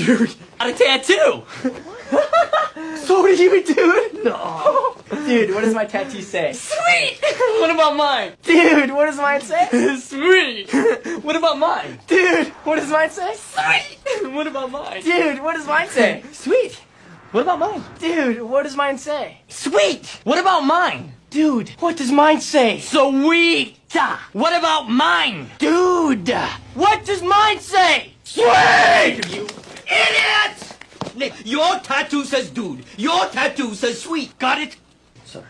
Dude, Got a tattoo. so what are you, dude? No. Dude, what does my tattoo say? Sweet. What about mine? Dude, what does mine say? Sweet. What about mine? Dude, what does mine say? Sweet. What about mine? Dude, what does mine say? Sweet. What about mine? Dude, what does mine say? Sweet. What about mine? Dude, what does mine say? Sweet. What about mine? Dude, what does mine say? Sweet! You idiot! Nick, your tattoo says dude. Your tattoo says sweet. Got it? Sorry.